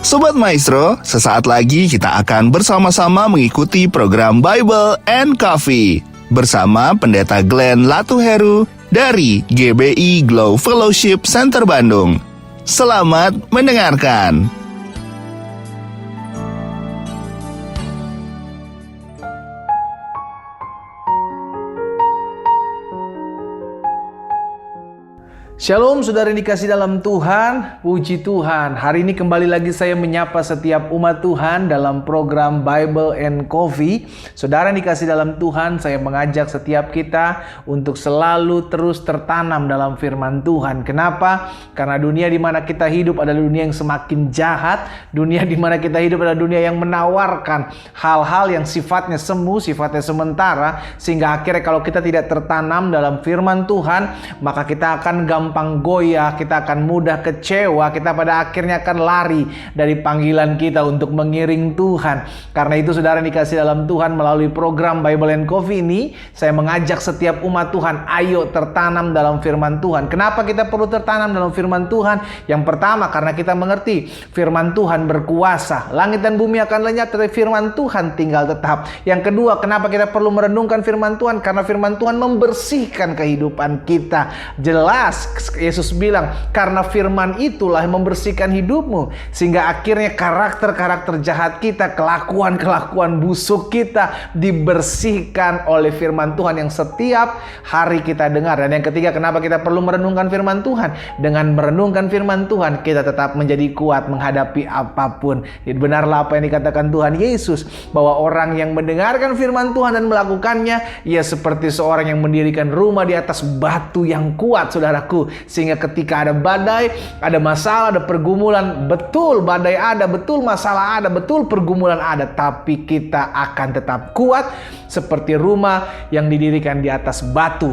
Sobat Maestro, sesaat lagi kita akan bersama-sama mengikuti program Bible and Coffee bersama Pendeta Glenn Latuheru dari GBI Glow Fellowship Center Bandung. Selamat mendengarkan. Shalom saudara yang dikasih dalam Tuhan, puji Tuhan. Hari ini kembali lagi saya menyapa setiap umat Tuhan dalam program Bible and Coffee. Saudara yang dikasih dalam Tuhan, saya mengajak setiap kita untuk selalu terus tertanam dalam firman Tuhan. Kenapa? Karena dunia di mana kita hidup adalah dunia yang semakin jahat. Dunia di mana kita hidup adalah dunia yang menawarkan hal-hal yang sifatnya semu, sifatnya sementara. Sehingga akhirnya kalau kita tidak tertanam dalam firman Tuhan, maka kita akan gampang goyah, kita akan mudah kecewa, kita pada akhirnya akan lari dari panggilan kita untuk mengiring Tuhan. Karena itu saudara dikasih dalam Tuhan, melalui program Bible and Coffee ini, saya mengajak setiap umat Tuhan, ayo tertanam dalam firman Tuhan. Kenapa kita perlu tertanam dalam firman Tuhan? Yang pertama, karena kita mengerti firman Tuhan berkuasa. Langit dan bumi akan lenyap, tetapi firman Tuhan tinggal tetap. Yang kedua, kenapa kita perlu merenungkan firman Tuhan? Karena firman Tuhan membersihkan kehidupan kita. Jelas Yesus bilang, karena firman itulah yang membersihkan hidupmu. Sehingga akhirnya karakter-karakter jahat kita, kelakuan-kelakuan busuk kita dibersihkan oleh firman Tuhan yang setiap hari kita dengar. Dan yang ketiga, kenapa kita perlu merenungkan firman Tuhan? Dengan merenungkan firman Tuhan, kita tetap menjadi kuat menghadapi apapun. Benarlah apa yang dikatakan Tuhan Yesus, bahwa orang yang mendengarkan firman Tuhan dan melakukannya, ia seperti seorang yang mendirikan rumah di atas batu yang kuat, saudaraku. Sehingga ketika ada badai, ada masalah, ada pergumulan, betul badai ada, betul masalah ada, betul pergumulan ada, tapi kita akan tetap kuat seperti rumah yang didirikan di atas batu.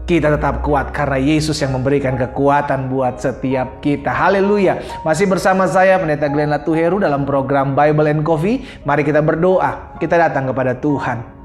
Kita tetap kuat karena Yesus yang memberikan kekuatan buat setiap kita. Haleluya. Masih bersama saya Pendeta Glenn Latuheru dalam program Bible and Coffee. Mari kita berdoa. Kita datang kepada Tuhan.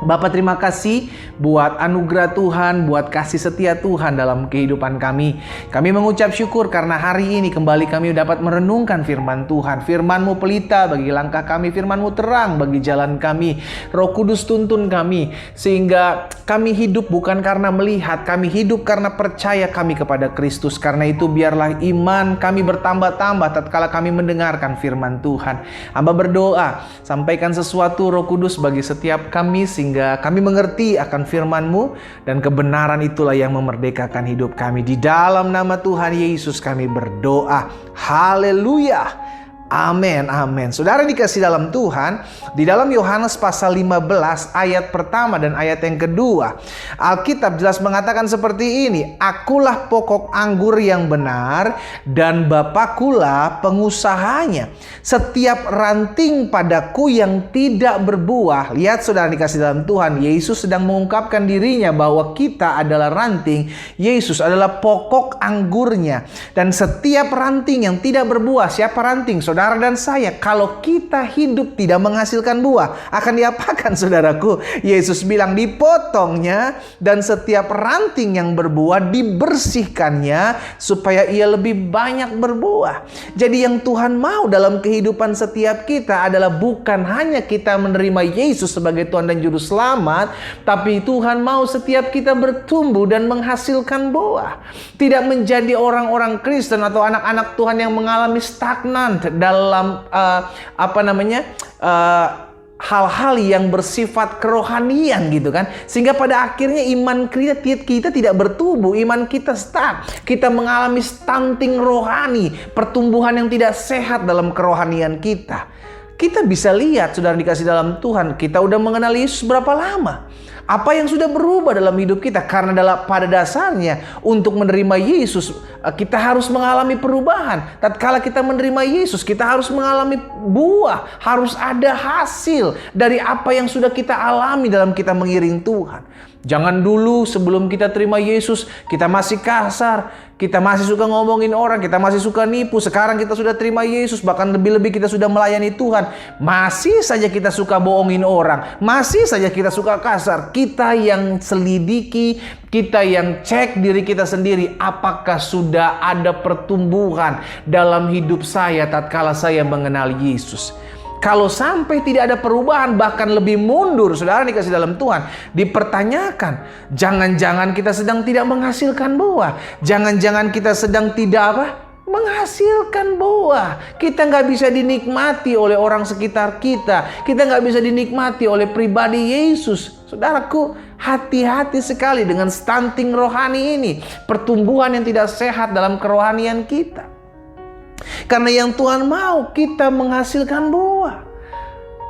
Bapa, terima kasih buat anugerah Tuhan, buat kasih setia Tuhan dalam kehidupan kami. Kami mengucap syukur karena hari ini kembali kami dapat merenungkan firman Tuhan. Firman-Mu pelita bagi langkah kami, firman-Mu terang bagi jalan kami. Roh Kudus tuntun kami, sehingga kami hidup bukan karena melihat, kami hidup karena percaya kami kepada Kristus. Karena itu biarlah iman kami bertambah-tambah tatkala kami mendengarkan firman Tuhan. Hamba berdoa, sampaikan sesuatu Roh Kudus bagi setiap kami, sehingga kami mengerti akan firman-Mu, dan kebenaran itulah yang memerdekakan hidup kami. Di dalam nama Tuhan Yesus kami berdoa. Haleluya. Amin, amin. Saudara dikasih dalam Tuhan, di dalam Yohanes pasal 15 ayat pertama dan ayat yang kedua, Alkitab jelas mengatakan seperti ini, akulah pokok anggur yang benar dan Bapakulah pengusahanya. Setiap ranting padaku yang tidak berbuah. Lihat saudara dikasih dalam Tuhan, Yesus sedang mengungkapkan dirinya bahwa kita adalah ranting, Yesus adalah pokok anggurnya. Dan setiap ranting yang tidak berbuah, siapa ranting? Saudara dan saya, kalau kita hidup tidak menghasilkan buah, akan diapakan saudaraku? Yesus bilang dipotongnya, dan setiap ranting yang berbuah dibersihkannya supaya ia lebih banyak berbuah. Jadi yang Tuhan mau dalam kehidupan setiap kita adalah bukan hanya kita menerima Yesus sebagai Tuhan dan Juru Selamat, tapi Tuhan mau setiap kita bertumbuh dan menghasilkan buah. Tidak menjadi orang-orang Kristen atau anak-anak Tuhan yang mengalami stagnan dalam hal-hal yang bersifat kerohanian gitu kan. Sehingga pada akhirnya iman kita tidak bertumbuh, iman kita stuck. Kita mengalami stunting rohani, pertumbuhan yang tidak sehat dalam kerohanian kita. Kita bisa lihat saudara dikasih dalam Tuhan, kita udah mengenal Yesus berapa lama? Apa yang sudah berubah dalam hidup kita? Karena pada dasarnya untuk menerima Yesus kita harus mengalami perubahan. Tatkala kita menerima Yesus, kita harus mengalami buah, harus ada hasil dari apa yang sudah kita alami dalam kita mengiring Tuhan. Jangan dulu sebelum kita terima Yesus, kita masih kasar, kita masih suka ngomongin orang, kita masih suka nipu. Sekarang kita sudah terima Yesus, bahkan lebih-lebih kita sudah melayani Tuhan. Masih saja kita suka bohongin orang, masih saja kita suka kasar. Kita yang selidiki, kita yang cek diri kita sendiri. Apakah sudah ada pertumbuhan dalam hidup saya tatkala saya mengenal Yesus? Kalau sampai tidak ada perubahan, bahkan lebih mundur, saudara dikasih dalam Tuhan, dipertanyakan, jangan-jangan kita sedang tidak menghasilkan buah. Jangan-jangan kita sedang tidak menghasilkan buah. Kita nggak bisa dinikmati oleh orang sekitar kita. Kita nggak bisa dinikmati oleh pribadi Yesus. Saudaraku, hati-hati sekali dengan stunting rohani ini. Pertumbuhan yang tidak sehat dalam kerohanian kita. Karena yang Tuhan mau kita menghasilkan buah.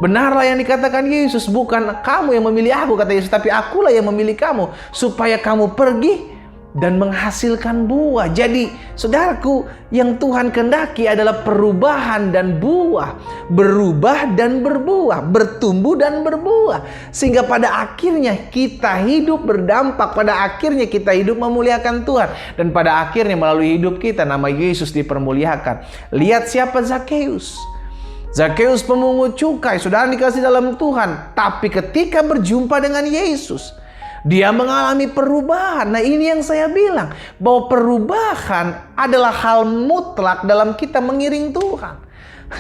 Benarlah yang dikatakan Yesus, bukan kamu yang memilih aku, kata Yesus, tapi akulah yang memilih kamu, supaya kamu pergi dan menghasilkan buah. Jadi saudaraku, yang Tuhan kehendaki adalah perubahan dan buah. Berubah dan berbuah, bertumbuh dan berbuah. Sehingga pada akhirnya kita hidup berdampak, pada akhirnya kita hidup memuliakan Tuhan. Dan pada akhirnya melalui hidup kita nama Yesus dipermuliakan. Lihat siapa Zakheus. Zakheus pemungut cukai, saudara dikasih dalam Tuhan. Tapi ketika berjumpa dengan Yesus, dia mengalami perubahan. Nah, ini yang saya bilang, bahwa perubahan adalah hal mutlak dalam kita mengiring Tuhan.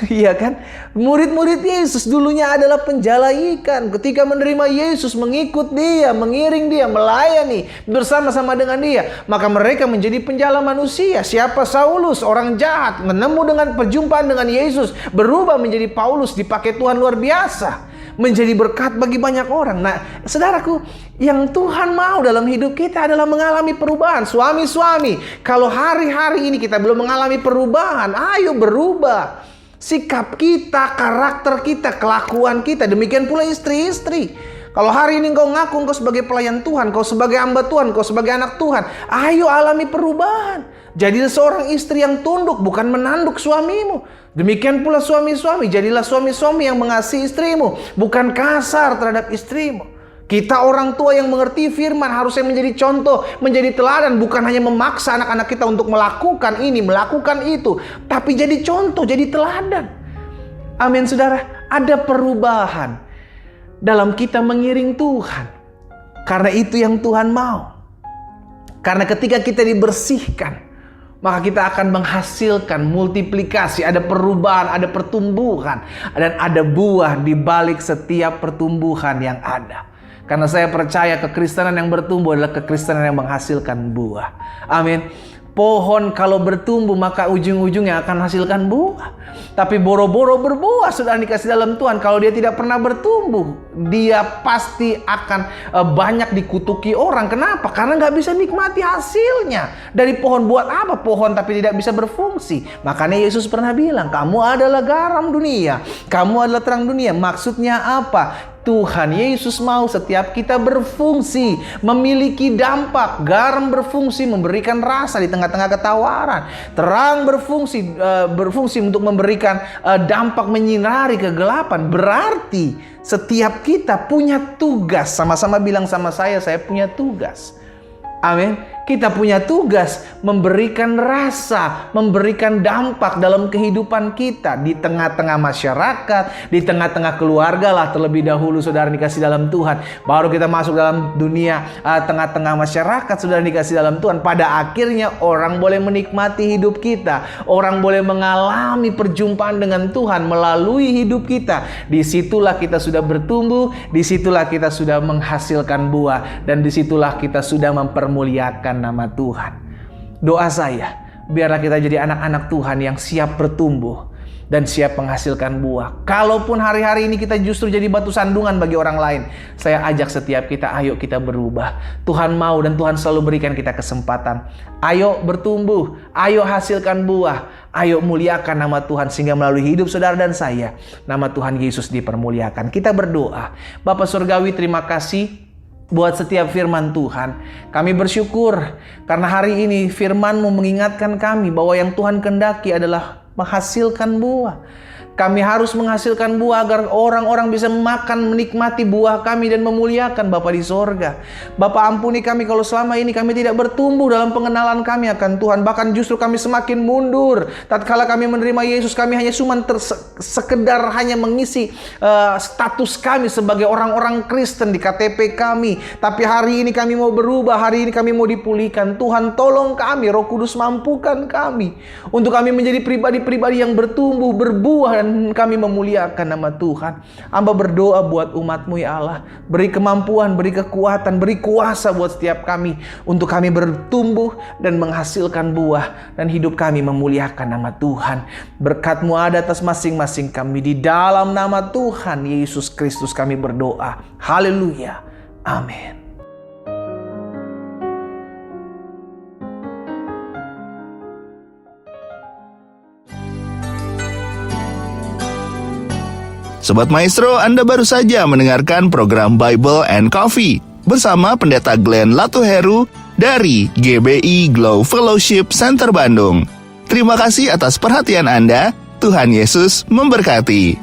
Iya kan? Murid-murid Yesus dulunya adalah penjala ikan. Ketika menerima Yesus, mengikut dia, mengiring dia, melayani bersama-sama dengan dia, maka mereka menjadi penjala manusia. Siapa Saulus? Orang jahat, menemu dengan perjumpaan dengan Yesus, berubah menjadi Paulus, dipakai Tuhan luar biasa, menjadi berkat bagi banyak orang. Nah, saudaraku, yang Tuhan mau dalam hidup kita adalah mengalami perubahan. Suami-suami, kalau hari-hari ini kita belum mengalami perubahan, ayo berubah. Sikap kita, karakter kita, kelakuan kita. Demikian pula istri-istri. Kalau hari ini engkau ngaku engkau sebagai pelayan Tuhan, kau sebagai hamba Tuhan, kau sebagai anak Tuhan, ayo alami perubahan. Jadilah seorang istri yang tunduk, bukan menanduk suamimu. Demikian pula suami-suami, jadilah suami-suami yang mengasihi istrimu, bukan kasar terhadap istrimu. Kita orang tua yang mengerti firman harusnya menjadi contoh, menjadi teladan, bukan hanya memaksa anak-anak kita untuk melakukan ini, melakukan itu, tapi jadi contoh, jadi teladan. Amin, saudara. Ada perubahan dalam kita mengiring Tuhan. Karena itu yang Tuhan mau. Karena ketika kita dibersihkan, maka kita akan menghasilkan multiplikasi, ada perubahan, ada pertumbuhan, dan ada buah di balik setiap pertumbuhan yang ada. Karena saya percaya kekristenan yang bertumbuh adalah kekristenan yang menghasilkan buah. Amin. Pohon kalau bertumbuh maka ujung-ujungnya akan hasilkan buah. Tapi boro-boro berbuah sudah dikasih dalam Tuhan. Kalau dia tidak pernah bertumbuh, dia pasti akan banyak dikutuki orang. Kenapa? Karena nggak bisa nikmati hasilnya. Dari pohon buat apa pohon tapi tidak bisa berfungsi? Makanya Yesus pernah bilang, kamu adalah garam dunia, kamu adalah terang dunia. Maksudnya apa? Tuhan Yesus mau setiap kita berfungsi, memiliki dampak. Garam berfungsi memberikan rasa di tengah-tengah ketawaran. Terang berfungsi untuk memberikan dampak menyinari kegelapan. Berarti setiap kita punya tugas. Sama-sama bilang sama saya punya tugas. Amin. Kita punya tugas memberikan rasa, memberikan dampak dalam kehidupan kita di tengah-tengah masyarakat, di tengah-tengah keluarga lah terlebih dahulu, saudara dikasih dalam Tuhan. Baru kita masuk dalam dunia tengah-tengah masyarakat, saudara dikasih dalam Tuhan. Pada akhirnya orang boleh menikmati hidup kita, orang boleh mengalami perjumpaan dengan Tuhan melalui hidup kita. Disitulah kita sudah bertumbuh, disitulah kita sudah menghasilkan buah, dan disitulah kita sudah mempermuliakan nama Tuhan. Doa saya, biarlah kita jadi anak-anak Tuhan yang siap bertumbuh dan siap menghasilkan buah. Kalaupun hari-hari ini kita justru jadi batu sandungan bagi orang lain, saya ajak setiap kita, ayo kita berubah. Tuhan mau dan Tuhan selalu berikan kita kesempatan. Ayo bertumbuh, ayo hasilkan buah, ayo muliakan nama Tuhan sehingga melalui hidup saudara dan saya, nama Tuhan Yesus dipermuliakan. Kita berdoa. Bapa Surgawi, terima kasih buat setiap firman Tuhan. Kami bersyukur karena hari ini firman-Mu mengingatkan kami bahwa yang Tuhan kehendaki adalah menghasilkan buah. Kami harus menghasilkan buah agar orang-orang bisa makan, menikmati buah kami dan memuliakan Bapa di sorga. Bapa, ampuni kami kalau selama ini kami tidak bertumbuh dalam pengenalan kami akan Tuhan. Bahkan justru kami semakin mundur. Tatkala kami menerima Yesus, kami hanya sekedar hanya mengisi status kami sebagai orang-orang Kristen di KTP kami. Tapi hari ini kami mau berubah, hari ini kami mau dipulihkan. Tuhan, tolong kami, Roh Kudus mampukan kami untuk kami menjadi pribadi-pribadi yang bertumbuh, berbuah, dan kami memuliakan nama Tuhan. Hamba berdoa buat umat-Mu ya Allah. Beri kemampuan, beri kekuatan, beri kuasa buat setiap kami untuk kami bertumbuh dan menghasilkan buah, dan hidup kami memuliakan nama Tuhan. Berkat-Mu ada atas masing-masing kami. Di dalam nama Tuhan Yesus Kristus kami berdoa. Haleluya. Amin. Sobat Maestro, Anda baru saja mendengarkan program Bible and Coffee bersama Pendeta Glenn Latuheru dari GBI Glow Fellowship Center Bandung. Terima kasih atas perhatian Anda. Tuhan Yesus memberkati.